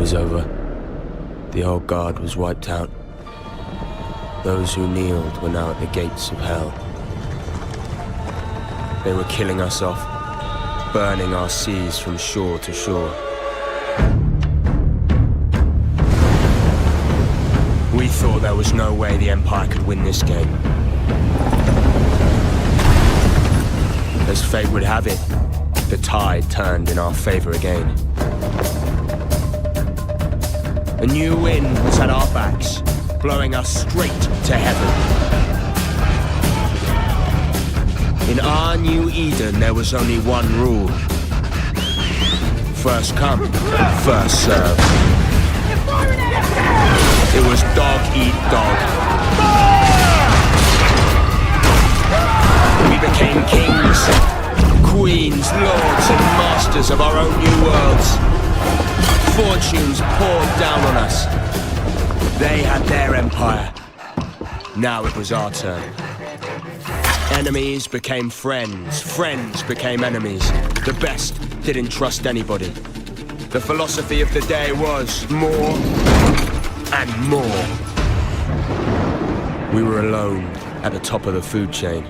was over. The old guard was wiped out. Those who kneeled were now at the gates of hell. They were killing us off, burning our seas from shore to shore. We thought there was no way the Empire could win this game. As fate would have it, the tide turned in our favor again. A new wind was at our backs, blowing us straight to heaven. In our new Eden, there was only one rule. First come, first serve. It was dog eat dog. We became kings, queens, lords, and masters of our own new worlds. Fortunes poured down on us. They had their empire. Now it was our turn. Enemies became friends. Friends became enemies. The best didn't trust anybody. The philosophy of the day was more and more. We were alone at the top of the food chain.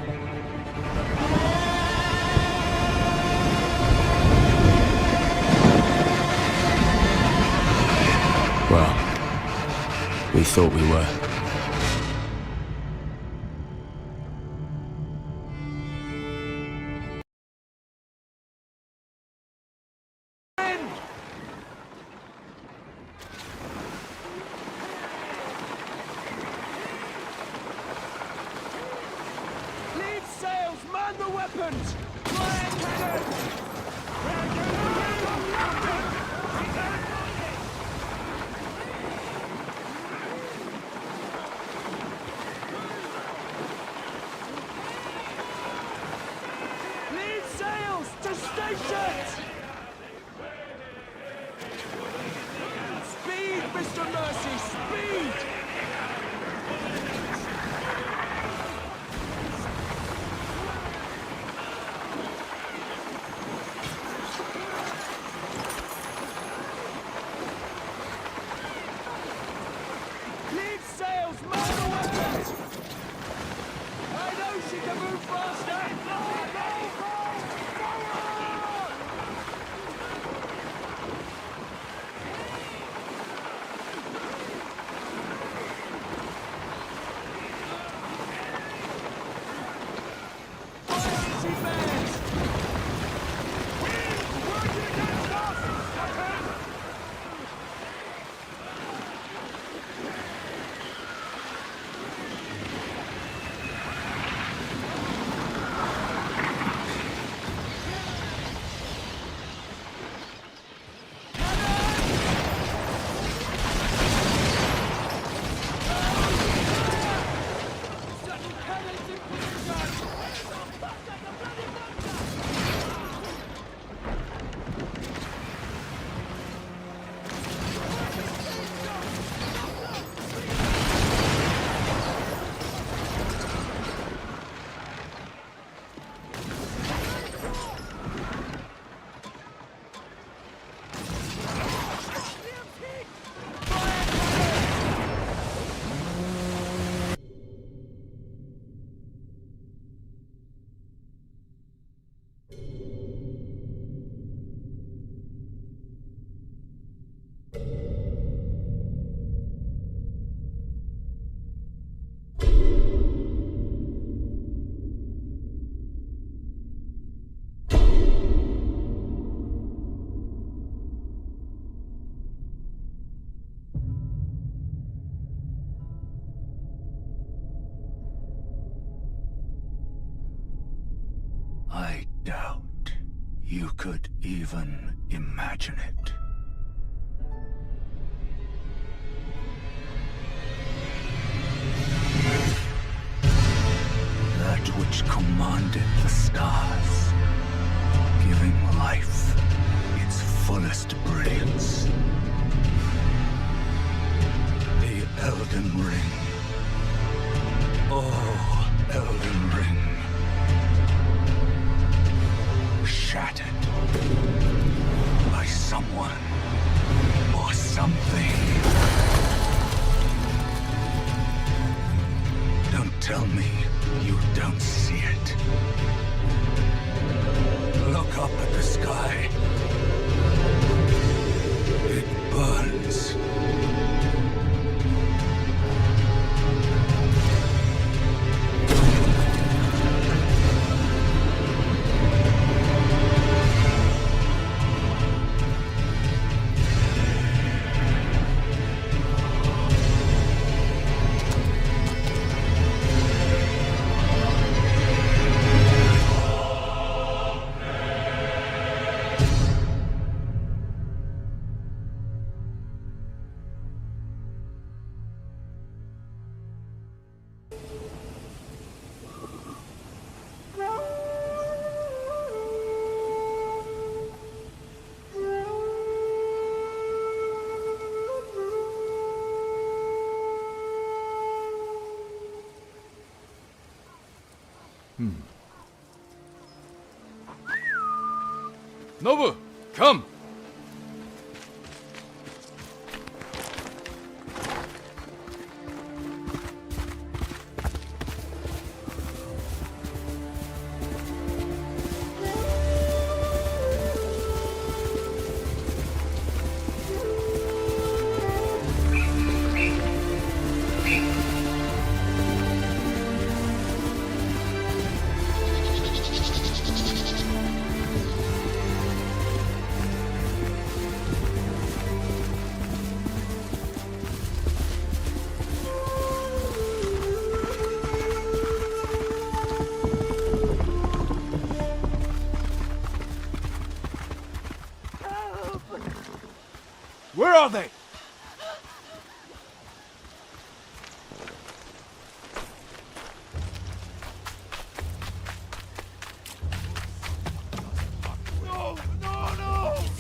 Well, we thought we were. Leave sails, man the weapons! Fire cannons! Leave sails to stations! Speed, Mr. Mercy, speed! Leave sails, man the weapons! I know she can move faster! I doubt you could even imagine it. That which commanded the stars, giving life its fullest brilliance. The Elden Ring. Oh, Elden Ring. Shattered by someone or something. tell me you don't see it. Look up at the sky. It burns. Nobu, come! Where are they? No!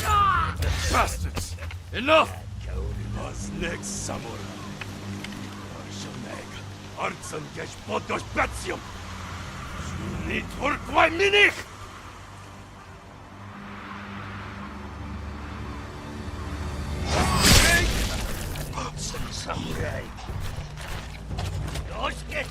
Ah! Bastards! Enough! Was next samurai? Arshemeg, Artsan gesh podos betium! Nit urquai minich! Samurai! Dos geç!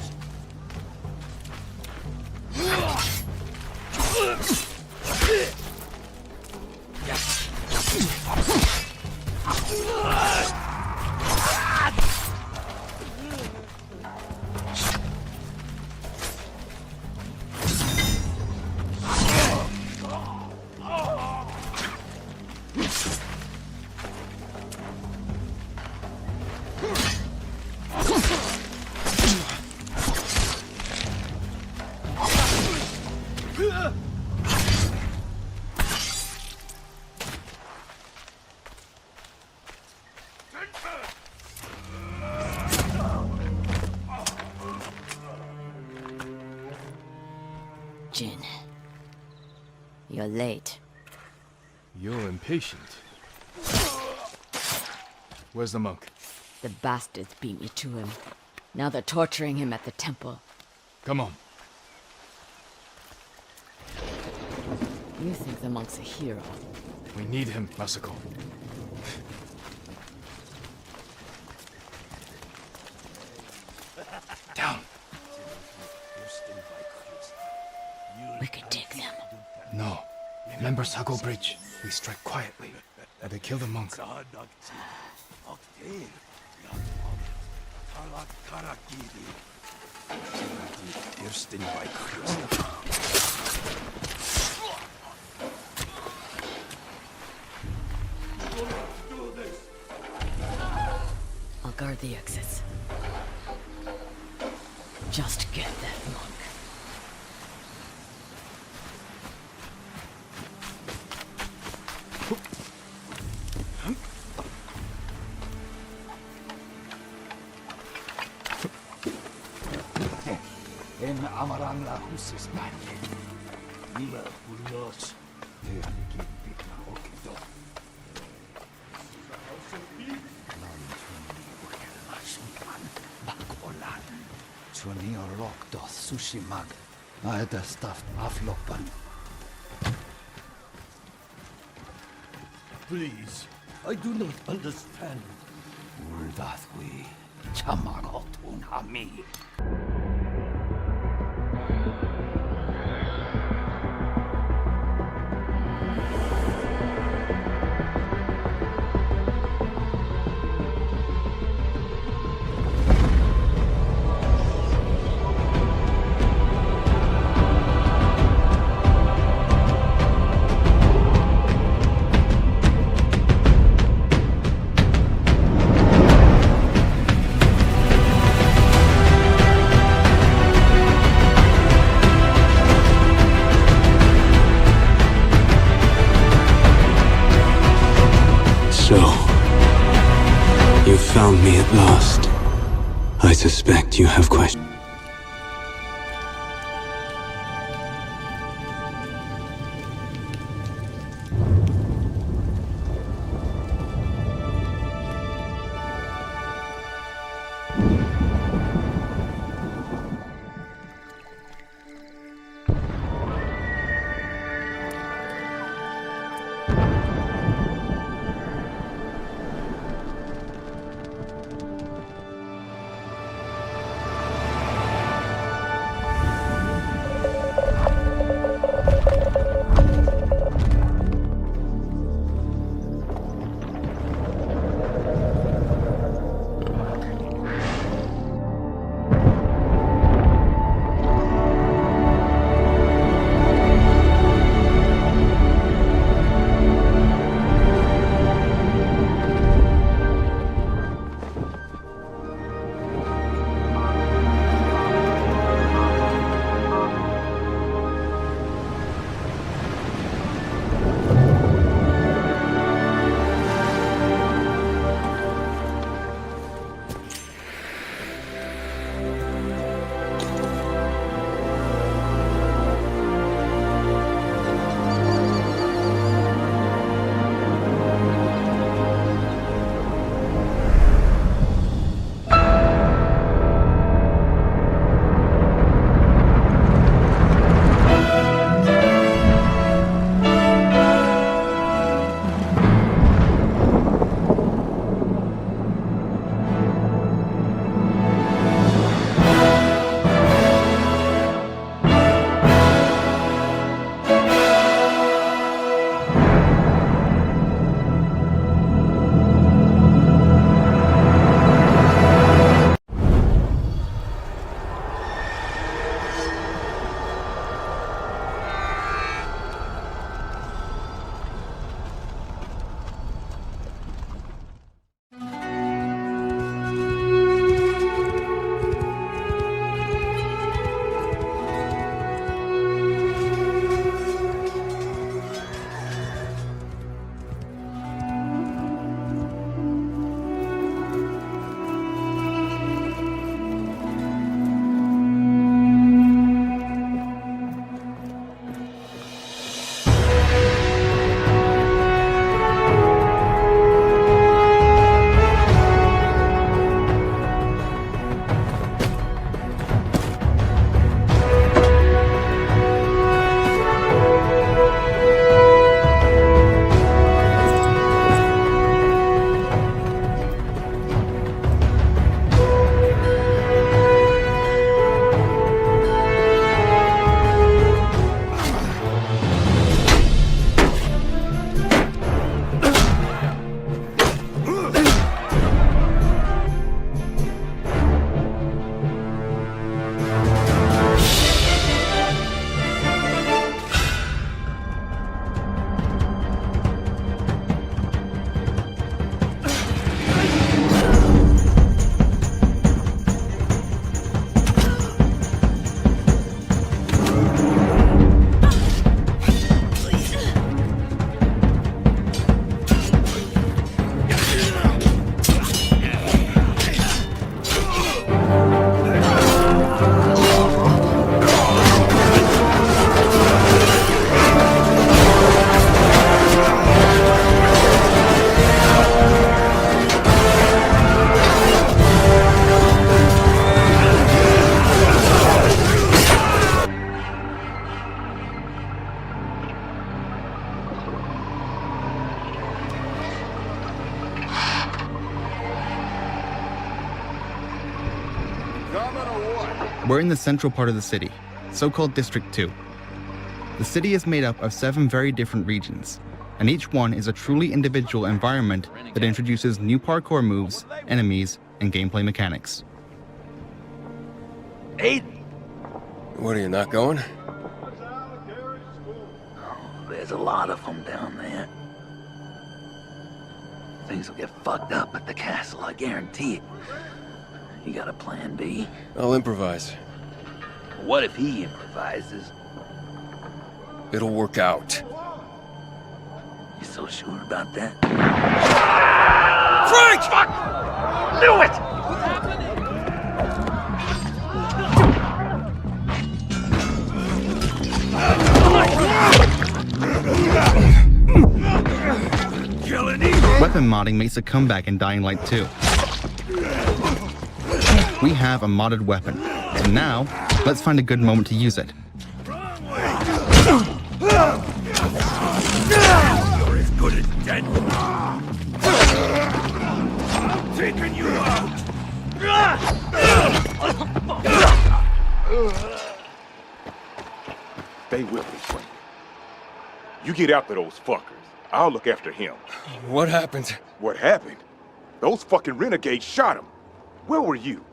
Jin, you're late. You're impatient. Where's the monk? The bastards beat me to him. Now they're torturing him at the temple. Come on. You think the monk's a hero? We need him, Masako. Down. We could take them. No. Remember Sago Bridge? We strike quietly. And they kill the monk. I'll guard the exits. Just get that monk. En amaran la husis manje. Mila ulos. Te aniki na okido. Bakolan. Tuni orok doth sushi mag. Aeda stuffed aflopan. Please, I do not understand. Uldath we. Chamagotun hami. found me at last. I suspect you have questions. We're in the central part of the city, so-called District 2. The city is made up of 7 very different regions, and each one is a truly individual environment that introduces new parkour moves, enemies, and gameplay mechanics. Aiden! What, are you not going? There's a lot of them down there. Things will get fucked up at the castle, I guarantee it. You got a plan B? I'll improvise. What if he improvises? It'll work out. You so sure about that? Frank! Fuck! Knew it! Weapon modding makes a comeback in Dying Light 2. We have a modded weapon, and now, let's find a good moment to use it. You're as good as dead. I'm taking you out. Stay with me, Frank. You get after those fuckers. I'll look after him. What happened? What happened? Those fucking renegades shot him. Where were you?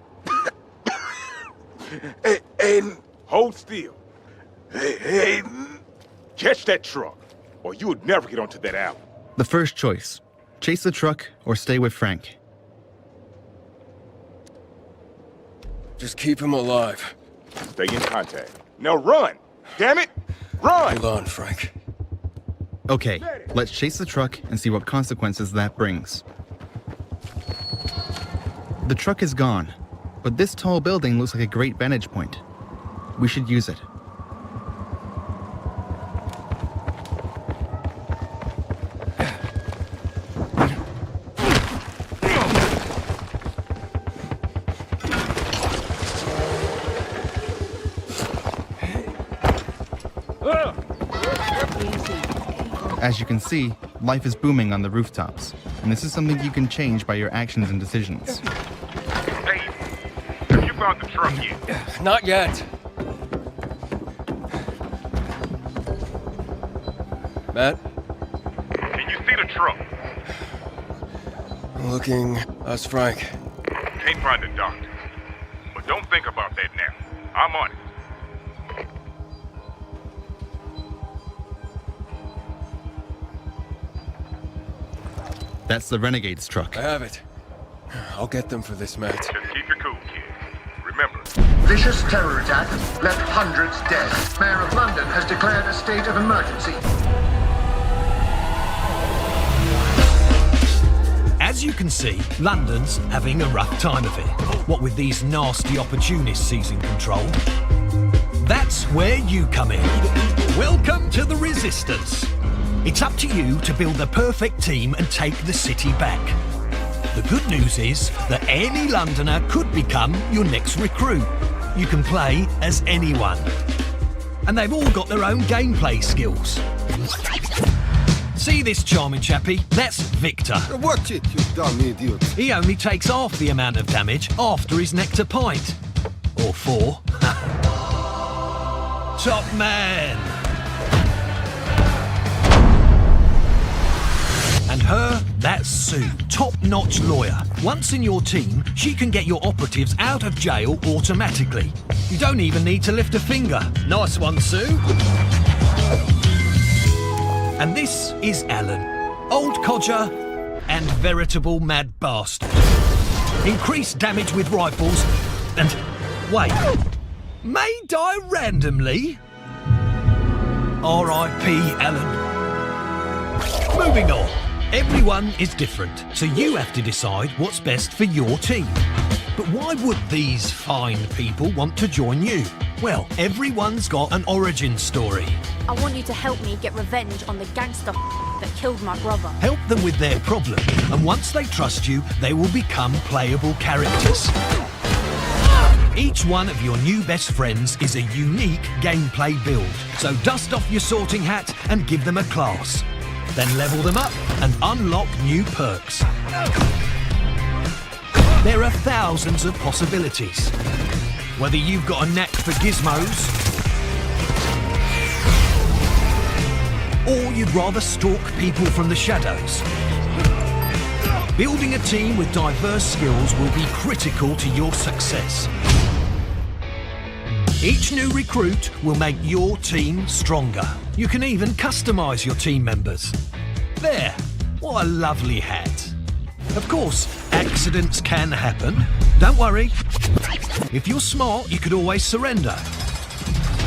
Aiden. Hold still. Hey, Aiden. Catch that truck, or you would never get onto that alley. The first choice. Chase the truck or stay with Frank. Just keep him alive. Stay in contact. Now run! Damn it! Run! Hold on, Frank. Okay, let's chase the truck and see what consequences that brings. The truck is gone, but this tall building looks like a great vantage point. We should use it. As you can see, life is booming on the rooftops, and this is something you can change by your actions and decisions. Hey, have you found the truck yet? Not yet. Matt? Can you see the truck? Looking. That's Frank. Can't find the doctor. But don't think about that now. I'm on it. That's the Renegade's truck. I have it. I'll get them for this, Matt. Just keep your cool, kid. Remember, Vicious terror attack left hundreds dead. Mayor of London has declared a state of emergency. As you can see, London's having a rough time of it. What with these nasty opportunists seizing control. That's where you come in. Welcome to the Resistance. It's up to you to build the perfect team and take the city back. The good news is that any Londoner could become your next recruit. You can play as anyone. And they've all got their own gameplay skills. See this charming chappie? That's Victor. Watch it, you dumb idiot. He only takes half the amount of damage after his nectar pint. Or 4. Top man! And her, that's Sue, top-notch lawyer. Once in your team, she can get your operatives out of jail automatically. You don't even need to lift a finger. Nice one, Sue. And this is Alan, old codger and veritable mad bastard. Increased damage with rifles and... wait, may die randomly? R.I.P. Alan. Moving on. Everyone is different, so you have to decide what's best for your team. But why would these fine people want to join you? Well, everyone's got an origin story. I want you to help me get revenge on the gangster that killed my brother. Help them with their problem, and once they trust you, they will become playable characters. Each one of your new best friends is a unique gameplay build, so dust off your sorting hat and give them a class. Then level them up and unlock new perks. There are thousands of possibilities. Whether you've got a knack for gizmos, or you'd rather stalk people from the shadows. Building a team with diverse skills will be critical to your success. Each new recruit will make your team stronger. You can even customise your team members. There, what a lovely hat. Of course, accidents can happen. Don't worry. If you're smart, you could always surrender.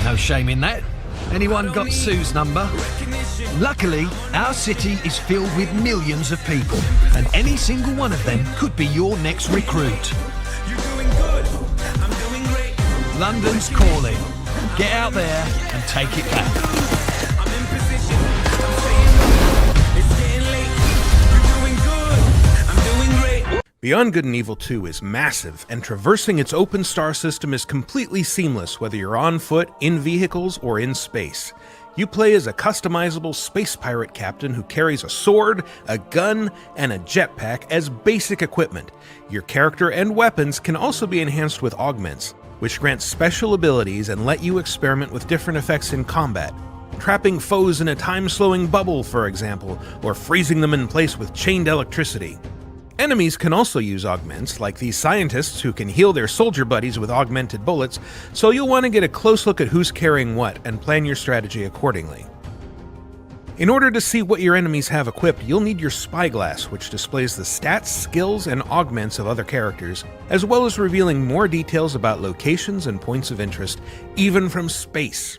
No shame in that. Anyone got Sue's number? Luckily, our city is filled with millions of people, and any single one of them could be your next recruit. London's calling. Get out there and take it back. Beyond Good and Evil 2 is massive, and traversing its open star system is completely seamless whether you're on foot, in vehicles, or in space. You play as a customizable space pirate captain who carries a sword, a gun, and a jetpack as basic equipment. Your character and weapons can also be enhanced with augments, which grant special abilities and let you experiment with different effects in combat. Trapping foes in a time-slowing bubble, for example, or freezing them in place with chained electricity. Enemies can also use augments, like these scientists who can heal their soldier buddies with augmented bullets, so you'll want to get a close look at who's carrying what and plan your strategy accordingly. In order to see what your enemies have equipped, you'll need your spyglass, which displays the stats, skills, and augments of other characters, as well as revealing more details about locations and points of interest, even from space.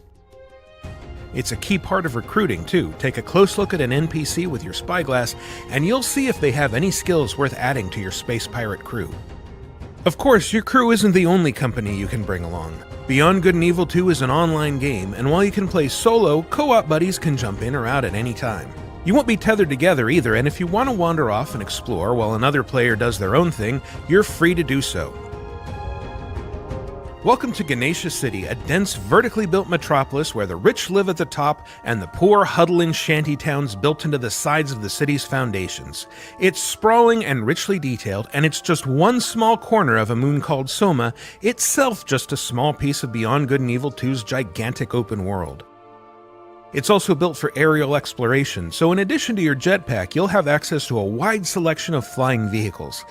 It's a key part of recruiting, too. Take a close look at an NPC with your spyglass, and you'll see if they have any skills worth adding to your space pirate crew. Of course, your crew isn't the only company you can bring along. Beyond Good and Evil 2 is an online game, and while you can play solo, co-op buddies can jump in or out at any time. You won't be tethered together either, and if you want to wander off and explore while another player does their own thing, you're free to do so. Welcome to Ganesha City, a dense, vertically built metropolis where the rich live at the top and the poor huddle in shanty towns built into the sides of the city's foundations. It's sprawling and richly detailed, and it's just one small corner of a moon called Soma, itself just a small piece of Beyond Good and Evil 2's gigantic open world. It's also built for aerial exploration, so in addition to your jetpack, you'll have access to a wide selection of flying vehicles.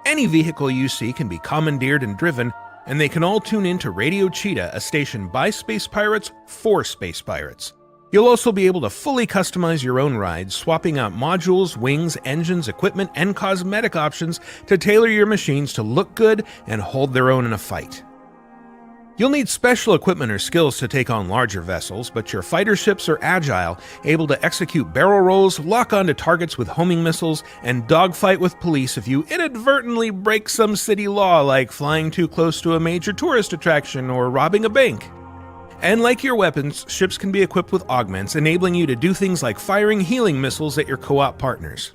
Any vehicle you see can be commandeered and driven, and they can all tune in to Radio Cheetah, a station by space pirates for space pirates. You'll also be able to fully customize your own rides, swapping out modules, wings, engines, equipment, and cosmetic options to tailor your machines to look good and hold their own in a fight. You'll need special equipment or skills to take on larger vessels, but your fighter ships are agile, able to execute barrel rolls, lock onto targets with homing missiles, and dogfight with police if you inadvertently break some city law like flying too close to a major tourist attraction or robbing a bank. And like your weapons, ships can be equipped with augments, enabling you to do things like firing healing missiles at your co-op partners.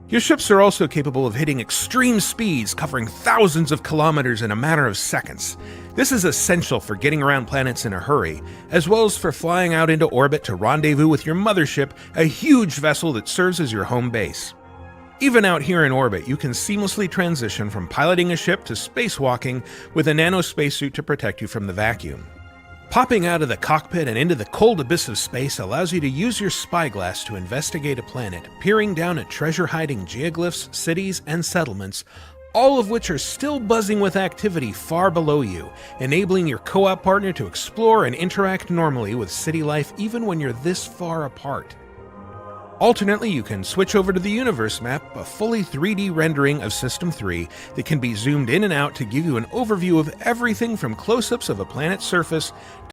Your ships are also capable of hitting extreme speeds, covering thousands of kilometers in a matter of seconds. This is essential for getting around planets in a hurry, as well as for flying out into orbit to rendezvous with your mothership, a huge vessel that serves as your home base. Even out here in orbit, you can seamlessly transition from piloting a ship to spacewalking with a nano spacesuit to protect you from the vacuum. Popping out of the cockpit and into the cold abyss of space allows you to use your spyglass to investigate a planet, peering down at treasure-hiding geoglyphs, cities, and settlements, all of which are still buzzing with activity far below you, enabling your co-op partner to explore and interact normally with city life even when you're this far apart. Alternately, you can switch over to the universe map, a fully 3D rendering of System 3 that can be zoomed in and out to give you an overview of everything from close-ups of a planet's surface